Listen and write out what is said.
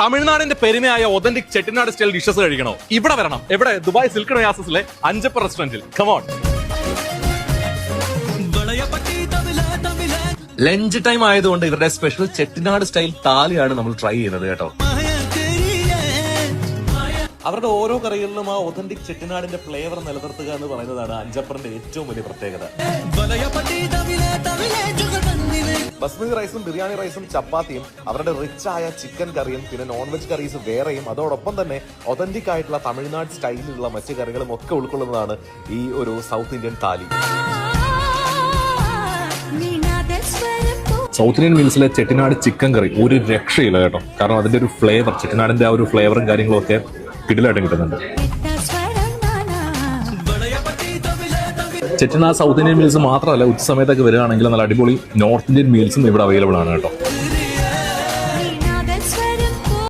തമിഴ്നാടിന്റെ പെരുമയായ authentic Chettinad style dishes കഴിക്കണോ? ഇവിടെ വരണം. എവിടെ? ദുബായ് സിൽക്ക് ഒയാസിസിലെ അഞ്ചപ്പർ റെസ്റ്റോറന്റിൽ. കമോൺ. ലഞ്ച് ടൈം ആയതുകൊണ്ട് ഇവരുടെ സ്പെഷ്യൽ ചെട്ടിനാട് സ്റ്റൈൽ താലിയാണ് നമ്മൾ ട്രൈ ചെയ്യുന്നത് കേട്ടോ. അവരുടെ ഓരോ കറികളിലും ആ ഒതന്റിക് ചെട്ടിനാടിന്റെ ഫ്ലേവർ നിലനിർത്തുക എന്ന് പറയുന്നതാണ് അഞ്ചപ്പറിന്റെ ഏറ്റവും വലിയ പ്രത്യേകത. ബസ്മതി റൈസും ബിരിയാണി റൈസും ചപ്പാത്തിയും അവരുടെ റിച്ച് ആയ ചിക്കൻ കറിയും പിന്നെ നോൺ വെജ് കറീസ് വേറെയും അതോടൊപ്പം തന്നെ ഒതന്റിക് ആയിട്ടുള്ള തമിഴ്നാട് സ്റ്റൈലിലുള്ള മറ്റു കറികളും ഒക്കെ ഉൾക്കൊള്ളുന്നതാണ് ഈ ഒരു സൗത്ത് ഇന്ത്യൻ താലി. സൗത്ത് ഇന്ത്യൻ മീൽസിലെ ചെട്ടിനാട് ചിക്കൻ കറി ഒരു രക്ഷയില്ല കേട്ടോ. കാരണം അതിന്റെ ഒരു ഫ്ലേവർ, ചെട്ടിനാടിന്റെ ആ ഒരു ഫ്ലേവറും കാര്യങ്ങളും ഒക്കെ കിടിലായിട്ടും കിട്ടുന്നുണ്ട്. ചെട്ടിനാട് സൗത്ത് ഇന്ത്യൻ മീൽസ് മാത്രമല്ല, ഉച്ച സമയത്തൊക്കെ വരികയാണെങ്കിൽ നല്ല അടിപൊളി നോർത്ത് ഇന്ത്യൻ മീൽസും ഇവിടെ അവൈലബിൾ ആണ് കേട്ടോ.